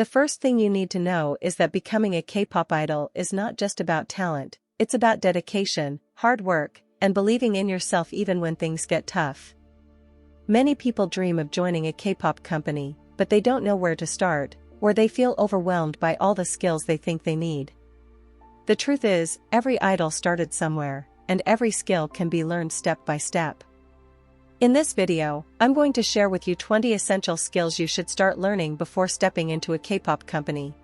The first thing you need to know is that becoming a K-pop idol is not just about talent, it's about dedication, hard work, and believing in yourself even when things get tough. Many people dream of joining a K-pop company, but they don't know where to start, or they feel overwhelmed by all the skills they think they need. The truth is, every idol started somewhere, and every skill can be learned step by step. In this video, I'm going to share with you 20 essential skills you should start learning before stepping into a K-pop company.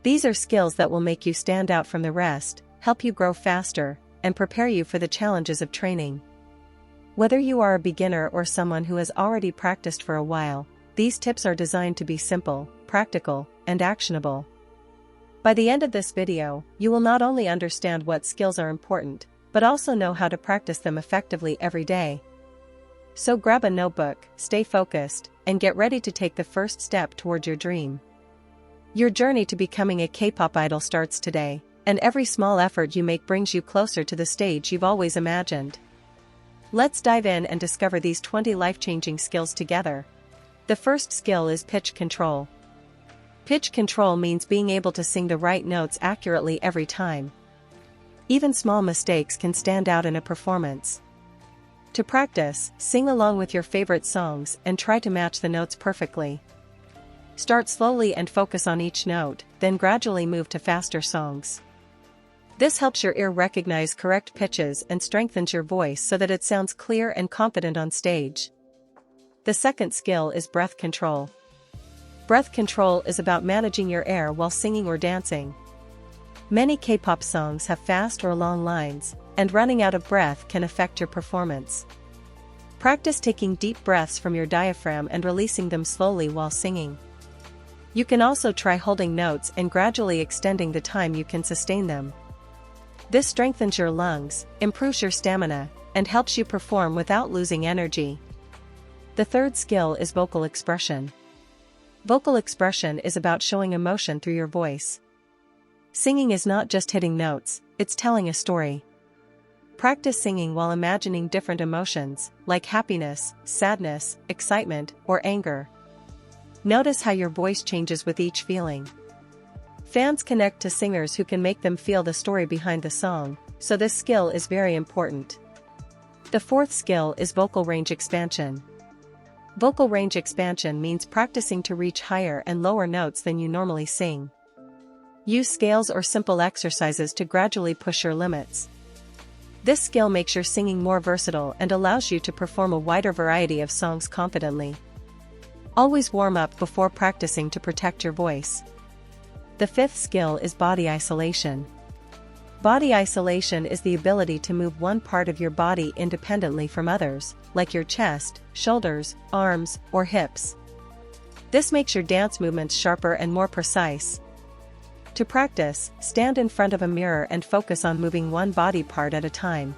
These are skills that will make you stand out from the rest, help you grow faster, and prepare you for the challenges of training. Whether you are a beginner or someone who has already practiced for a while, these tips are designed to be simple, practical, and actionable. By the end of this video, you will not only understand what skills are important, but also know how to practice them effectively every day. So grab a notebook, stay focused, and get ready to take the first step toward your dream. Your journey to becoming a K-pop idol starts today, and every small effort you make brings you closer to the stage you've always imagined. Let's dive in and discover these 20 life-changing skills together. The first skill is pitch control. Pitch control means being able to sing the right notes accurately every time. Even small mistakes can stand out in a performance. To practice, sing along with your favorite songs and try to match the notes perfectly. Start slowly and focus on each note, then gradually move to faster songs. This helps your ear recognize correct pitches and strengthens your voice so that it sounds clear and confident on stage. The second skill is breath control. Breath control is about managing your air while singing or dancing. Many K-pop songs have fast or long lines, and running out of breath can affect your performance. Practice taking deep breaths from your diaphragm and releasing them slowly while singing. You can also try holding notes and gradually extending the time you can sustain them. This strengthens your lungs, improves your stamina, and helps you perform without losing energy. The third skill is vocal expression. Vocal expression is about showing emotion through your voice. Singing is not just hitting notes, it's telling a story. Practice singing while imagining different emotions, like happiness, sadness, excitement, or anger. Notice how your voice changes with each feeling. Fans connect to singers who can make them feel the story behind the song, so this skill is very important. The fourth skill is vocal range expansion. Vocal range expansion means practicing to reach higher and lower notes than you normally sing. Use scales or simple exercises to gradually push your limits. This skill makes your singing more versatile and allows you to perform a wider variety of songs confidently. Always warm up before practicing to protect your voice. The fifth skill is body isolation. Body isolation is the ability to move one part of your body independently from others, like your chest, shoulders, arms, or hips. This makes your dance movements sharper and more precise. To practice, stand in front of a mirror and focus on moving one body part at a time.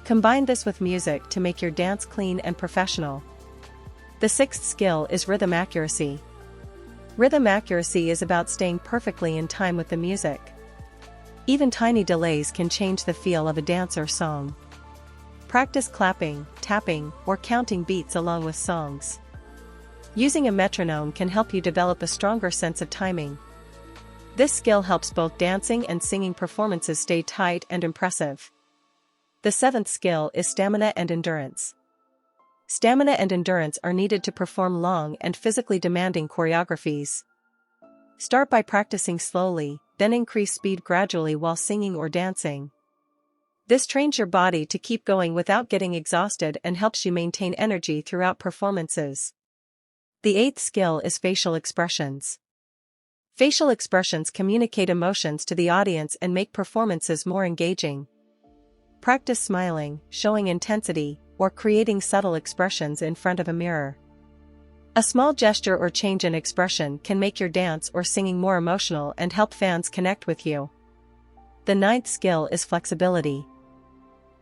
Combine this with music to make your dance clean and professional. The sixth skill is rhythm accuracy. Rhythm accuracy is about staying perfectly in time with the music. Even tiny delays can change the feel of a dance or song. Practice clapping, tapping, or counting beats along with songs. Using a metronome can help you develop a stronger sense of timing. This skill helps both dancing and singing performances stay tight and impressive. The seventh skill is stamina and endurance. Stamina and endurance are needed to perform long and physically demanding choreographies. Start by practicing slowly, then increase speed gradually while singing or dancing. This trains your body to keep going without getting exhausted and helps you maintain energy throughout performances. The eighth skill is facial expressions. Facial expressions communicate emotions to the audience and make performances more engaging. Practice smiling, showing intensity, or creating subtle expressions in front of a mirror. A small gesture or change in expression can make your dance or singing more emotional and help fans connect with you. The ninth skill is flexibility.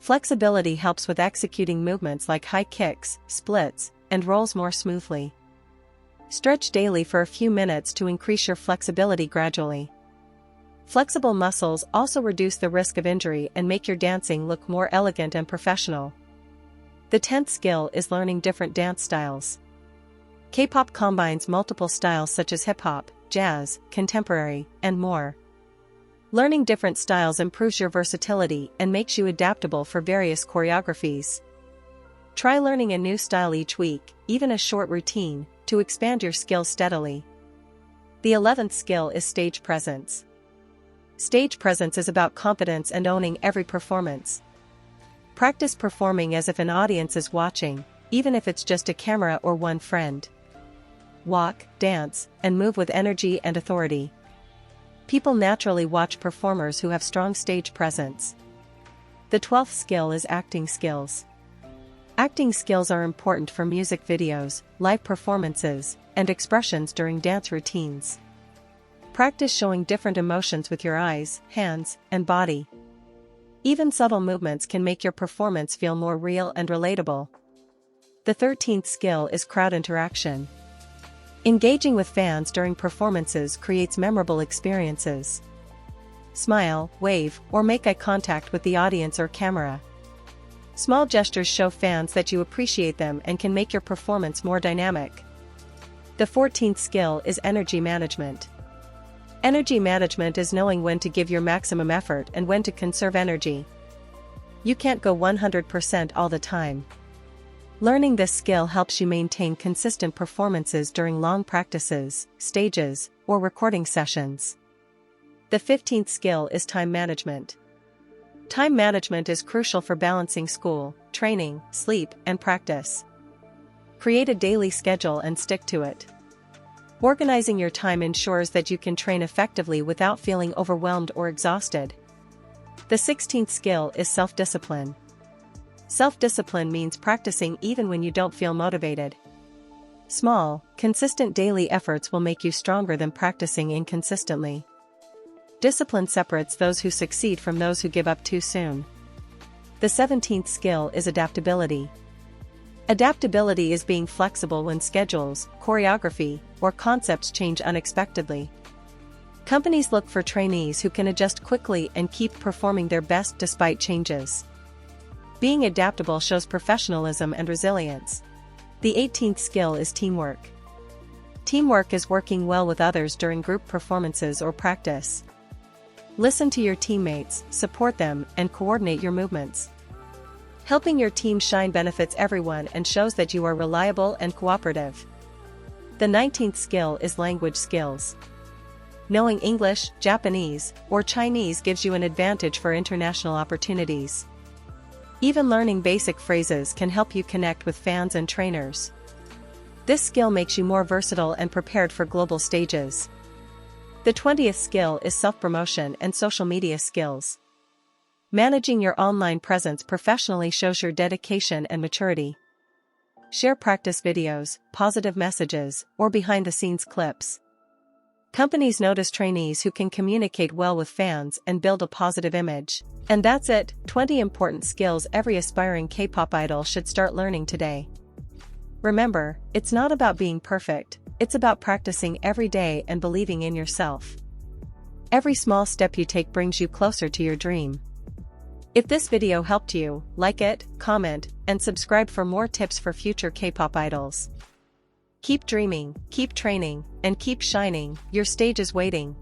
Flexibility helps with executing movements like high kicks, splits, and rolls more smoothly. Stretch daily for a few minutes to increase your flexibility gradually. Flexible muscles also reduce the risk of injury and make your dancing look more elegant and professional. The 10th skill is learning different dance styles. K-pop combines multiple styles such as hip-hop, jazz, contemporary, and more. Learning different styles improves your versatility and makes you adaptable for various choreographies. Try learning a new style each week, even a short routine, to expand your skills steadily. The 11th skill is stage presence. Stage presence is about confidence and owning every performance. Practice performing as if an audience is watching, even if it's just a camera or one friend. Walk, dance, and move with energy and authority. People naturally watch performers who have strong stage presence. The 12th skill is acting skills. Acting skills are important for music videos, live performances, and expressions during dance routines. Practice showing different emotions with your eyes, hands, and body. Even subtle movements can make your performance feel more real and relatable. The 13th skill is crowd interaction. Engaging with fans during performances creates memorable experiences. Smile, wave, or make eye contact with the audience or camera. Small gestures show fans that you appreciate them and can make your performance more dynamic. The 14th skill is energy management. Energy management is knowing when to give your maximum effort and when to conserve energy. You can't go 100% all the time. Learning this skill helps you maintain consistent performances during long practices, stages, or recording sessions. The 15th skill is time management. Time management is crucial for balancing school, training, sleep, and practice. Create a daily schedule and stick to it. Organizing your time ensures that you can train effectively without feeling overwhelmed or exhausted. The 16th skill is self-discipline. Self-discipline means practicing even when you don't feel motivated. Small, consistent daily efforts will make you stronger than practicing inconsistently. Discipline separates those who succeed from those who give up too soon. The 17th skill is adaptability. Adaptability is being flexible when schedules, choreography, or concepts change unexpectedly. Companies look for trainees who can adjust quickly and keep performing their best despite changes. Being adaptable shows professionalism and resilience. The 18th skill is teamwork. Teamwork is working well with others during group performances or practice. Listen to your teammates, support them, and coordinate your movements. Helping your team shine benefits everyone and shows that you are reliable and cooperative. The 19th skill is language skills. Knowing English, Japanese, or Chinese gives you an advantage for international opportunities. Even learning basic phrases can help you connect with fans and trainers. This skill makes you more versatile and prepared for global stages. The 20th skill is self-promotion and social media skills. Managing your online presence professionally shows your dedication and maturity. Share practice videos, positive messages, or behind-the-scenes clips. Companies notice trainees who can communicate well with fans and build a positive image. And that's it, 20 important skills every aspiring K-pop idol should start learning today. Remember, it's not about being perfect, it's about practicing every day and believing in yourself. Every small step you take brings you closer to your dream. If this video helped you, like it, comment, and subscribe for more tips for future K-pop idols. Keep dreaming, keep training, and keep shining, your stage is waiting.